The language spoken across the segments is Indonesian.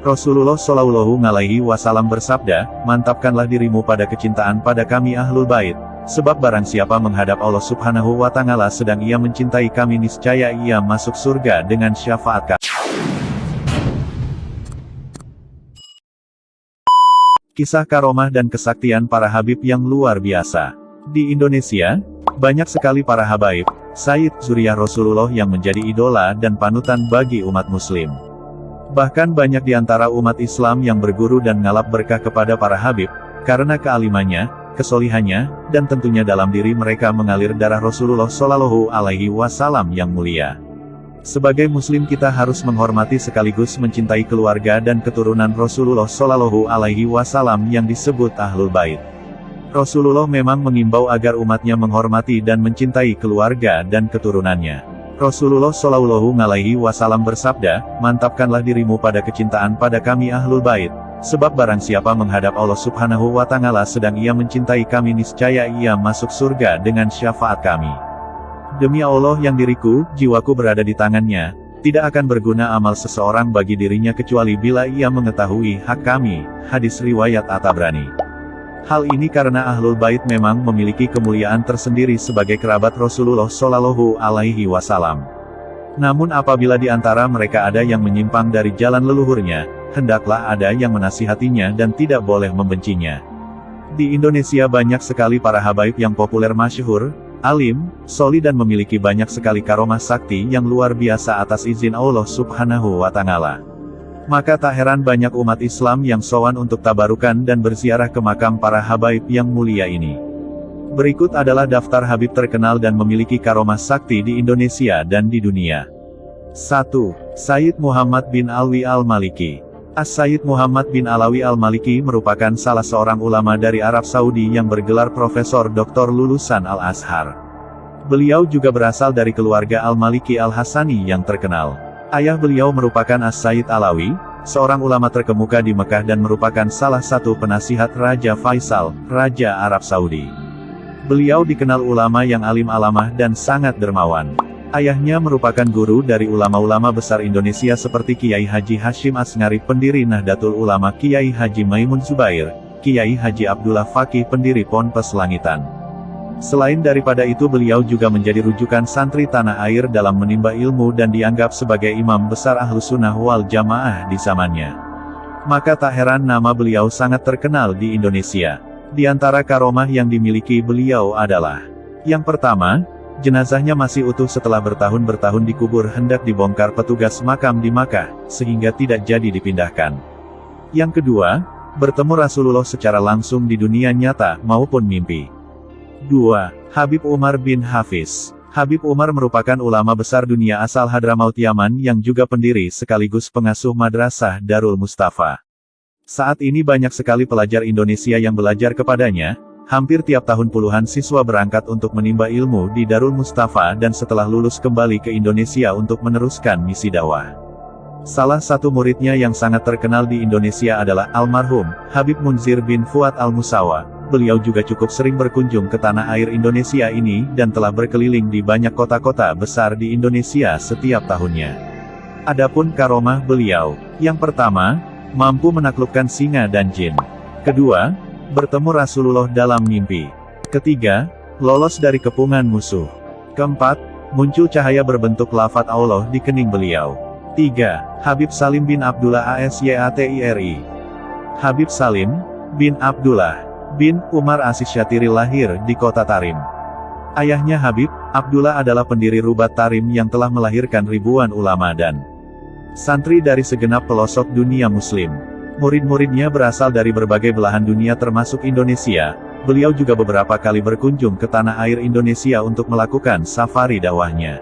Rasulullah Shallallahu Alaihi Wasallam bersabda, mantapkanlah dirimu pada kecintaan pada kami Ahlul Bait, sebab barang siapa menghadap Allah Subhanahu wa Ta'ala sedang ia mencintai kami, niscaya ia masuk surga dengan syafaat kami. Kisah karomah dan kesaktian para habib yang luar biasa. Di Indonesia, banyak sekali para habaib, Sayyid Zuriyah Rasulullah yang menjadi idola dan panutan bagi umat muslim. Bahkan banyak di antara umat Islam yang berguru dan ngalap berkah kepada para habib, karena kealimannya, kesolihannya, dan tentunya dalam diri mereka mengalir darah Rasulullah Shallallahu Alaihi Wasallam yang mulia. Sebagai muslim kita harus menghormati sekaligus mencintai keluarga dan keturunan Rasulullah Shallallahu Alaihi Wasallam yang disebut Ahlul Bait. Rasulullah memang mengimbau agar umatnya menghormati dan mencintai keluarga dan keturunannya. Rasulullah Shallallahu Alaihi Wasallam bersabda, mantapkanlah dirimu pada kecintaan pada kami Ahlul Bait, sebab barang siapa menghadap Allah Subhanahu wa Ta'ala sedang ia mencintai kami, niscaya ia masuk surga dengan syafaat kami. Demi Allah yang diriku, jiwaku berada di tangannya, tidak akan berguna amal seseorang bagi dirinya kecuali bila ia mengetahui hak kami. Hadis riwayat At-Tabrani. Hal ini karena Ahlul Bait memang memiliki kemuliaan tersendiri sebagai kerabat Rasulullah Shallallahu Alaihi Wasallam. Namun apabila di antara mereka ada yang menyimpang dari jalan leluhurnya, hendaklah ada yang menasihatinya dan tidak boleh membencinya. Di Indonesia banyak sekali para habaib yang populer, masyhur, alim, soli dan memiliki banyak sekali karomah sakti yang luar biasa atas izin Allah Subhanahu wa Ta'ala. Maka tak heran banyak umat Islam yang sowan untuk tabarukan dan berziarah ke makam para habaib yang mulia ini. Berikut adalah daftar habib terkenal dan memiliki karomah sakti di Indonesia dan di dunia. 1. Sayyid Muhammad bin Alwi al-Maliki. As-Sayyid Muhammad bin Alawi al-Maliki merupakan salah seorang ulama dari Arab Saudi yang bergelar Profesor Doktor lulusan Al-Azhar. Beliau juga berasal dari keluarga Al-Maliki Al-Hasani yang terkenal. Ayah beliau merupakan As-Sayyid Alawi, seorang ulama terkemuka di Mekah dan merupakan salah satu penasihat Raja Faisal, Raja Arab Saudi. Beliau dikenal ulama yang alim alamah dan sangat dermawan. Ayahnya merupakan guru dari ulama-ulama besar Indonesia seperti Kiai Haji Hashim Asngari, pendiri Nahdlatul Ulama, Kiai Haji Maimun Zubair, Kiai Haji Abdullah Fakih, pendiri Ponpes Langitan. Selain daripada itu beliau juga menjadi rujukan santri tanah air dalam menimba ilmu dan dianggap sebagai imam besar Ahlus Sunnah wal Jamaah di zamannya. Maka tak heran nama beliau sangat terkenal di Indonesia. Di antara karomah yang dimiliki beliau adalah: yang pertama, jenazahnya masih utuh setelah bertahun-tahun dikubur hendak dibongkar petugas makam di Makkah, sehingga tidak jadi dipindahkan. Yang kedua, bertemu Rasulullah secara langsung di dunia nyata maupun mimpi. 2. Habib Umar bin Hafiz. Habib Umar merupakan ulama besar dunia asal Hadramaut Yaman yang juga pendiri sekaligus pengasuh Madrasah Darul Mustafa. Saat ini banyak sekali pelajar Indonesia yang belajar kepadanya. Hampir tiap tahun puluhan siswa berangkat untuk menimba ilmu di Darul Mustafa dan setelah lulus kembali ke Indonesia untuk meneruskan misi dakwah. Salah satu muridnya yang sangat terkenal di Indonesia adalah almarhum Habib Munzir bin Fuad al-Musawa. Beliau juga cukup sering berkunjung ke tanah air Indonesia ini dan telah berkeliling di banyak kota-kota besar di Indonesia setiap tahunnya. Adapun karomah beliau, yang pertama, mampu menaklukkan singa dan jin. Kedua, bertemu Rasulullah dalam mimpi. Ketiga, lolos dari kepungan musuh. Keempat, muncul cahaya berbentuk lafaz Allah di kening beliau. 3. Habib Salim bin Abdullah Asyatiri. Habib Salim bin Abdullah bin Umar Asy-Syatiri lahir di kota Tarim. Ayahnya Habib Abdullah adalah pendiri Rubat Tarim yang telah melahirkan ribuan ulama dan santri dari segenap pelosok dunia muslim. Murid-muridnya berasal dari berbagai belahan dunia termasuk Indonesia. Beliau juga beberapa kali berkunjung ke tanah air Indonesia untuk melakukan safari dakwahnya.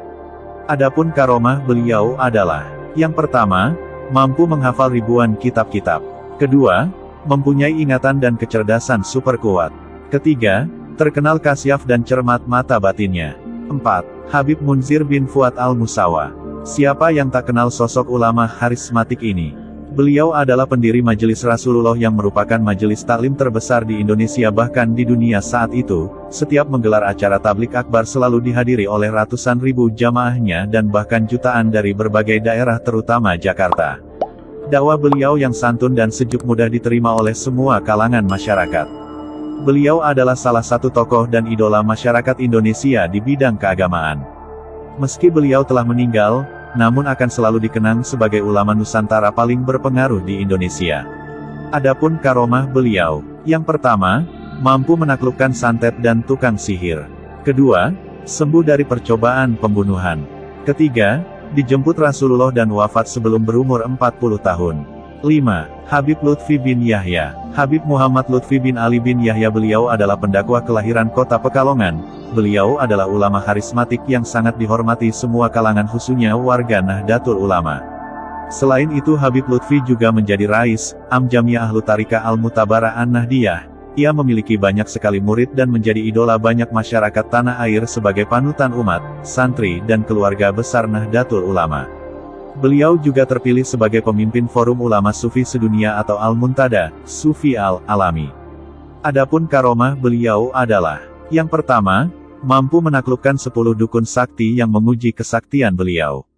Adapun karomah beliau adalah: yang pertama, mampu menghafal ribuan kitab-kitab. Kedua, mempunyai ingatan dan kecerdasan super kuat. Ketiga, terkenal kasyaf dan cermat mata batinnya. 4. Habib Munzir bin Fuad al-Musawa. Siapa yang tak kenal sosok ulama karismatik ini? Beliau adalah pendiri Majelis Rasulullah yang merupakan majelis taklim terbesar di Indonesia bahkan di dunia saat itu. Setiap menggelar acara tablik akbar selalu dihadiri oleh ratusan ribu jamaahnya dan bahkan jutaan dari berbagai daerah terutama Jakarta. Dakwah beliau yang santun dan sejuk mudah diterima oleh semua kalangan masyarakat. Beliau adalah salah satu tokoh dan idola masyarakat Indonesia di bidang keagamaan. Meski beliau telah meninggal, namun akan selalu dikenang sebagai ulama Nusantara paling berpengaruh di Indonesia. Adapun karomah beliau, yang pertama, mampu menaklukkan santet dan tukang sihir. Kedua, sembuh dari percobaan pembunuhan. Ketiga, dijemput Rasulullah dan wafat sebelum berumur 40 tahun. 5. Habib Lutfi bin Yahya. Habib Muhammad Lutfi bin Ali bin Yahya, beliau adalah pendakwah kelahiran kota Pekalongan. Beliau adalah ulama karismatik yang sangat dihormati semua kalangan, khususnya warga Nahdlatul Ulama. Selain itu, Habib Lutfi juga menjadi rais Am Jamiah Ahlu Tarika Al-Mutabara An-Nahdiyah. Ia memiliki banyak sekali murid dan menjadi idola banyak masyarakat tanah air sebagai panutan umat, santri dan keluarga besar Nahdlatul Ulama. Beliau juga terpilih sebagai pemimpin Forum Ulama Sufi Sedunia atau Al-Muntada, Sufi Al-Alami. Adapun karomah beliau adalah, yang pertama, mampu menaklukkan 10 dukun sakti yang memuji kesaktian beliau.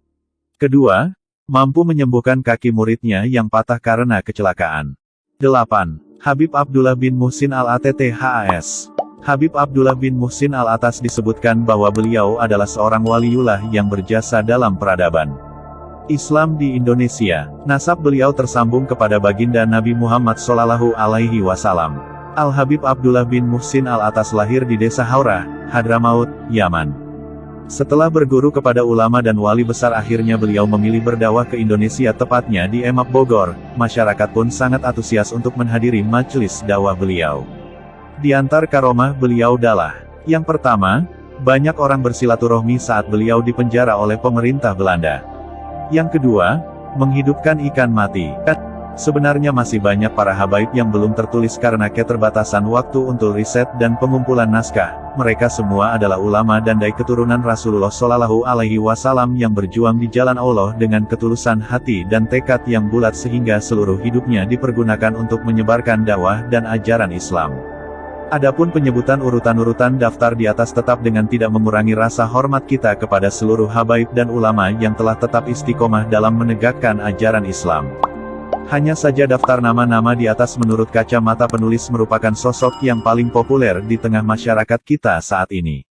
Kedua, mampu menyembuhkan kaki muridnya yang patah karena kecelakaan. 8. Habib Abdullah bin Muhsin Al-Atthas. Habib Abdullah bin Muhsin Al-Atthas disebutkan bahwa beliau adalah seorang waliullah yang berjasa dalam peradaban Islam di Indonesia. Nasab beliau tersambung kepada baginda Nabi Muhammad SAW. Al-Habib Abdullah bin Muhsin Al-Atthas lahir di desa Haurah, Hadramaut, Yaman. Setelah berguru kepada ulama dan wali besar, akhirnya beliau memilih berdakwah ke Indonesia, tepatnya di Emak, Bogor. Masyarakat pun sangat antusias untuk menghadiri majelis dakwah beliau. Di antar karomah beliau adalah, yang pertama, banyak orang bersilaturahmi saat beliau dipenjara oleh pemerintah Belanda. Yang kedua, menghidupkan ikan mati. Sebenarnya masih banyak para habaib yang belum tertulis karena keterbatasan waktu untuk riset dan pengumpulan naskah. Mereka semua adalah ulama dan dai keturunan Rasulullah SAW yang berjuang di jalan Allah dengan ketulusan hati dan tekad yang bulat sehingga seluruh hidupnya dipergunakan untuk menyebarkan dakwah dan ajaran Islam. Adapun penyebutan urutan-urutan daftar di atas tetap dengan tidak mengurangi rasa hormat kita kepada seluruh habaib dan ulama yang telah tetap istiqomah dalam menegakkan ajaran Islam. Hanya saja daftar nama-nama di atas menurut kacamata penulis merupakan sosok yang paling populer di tengah masyarakat kita saat ini.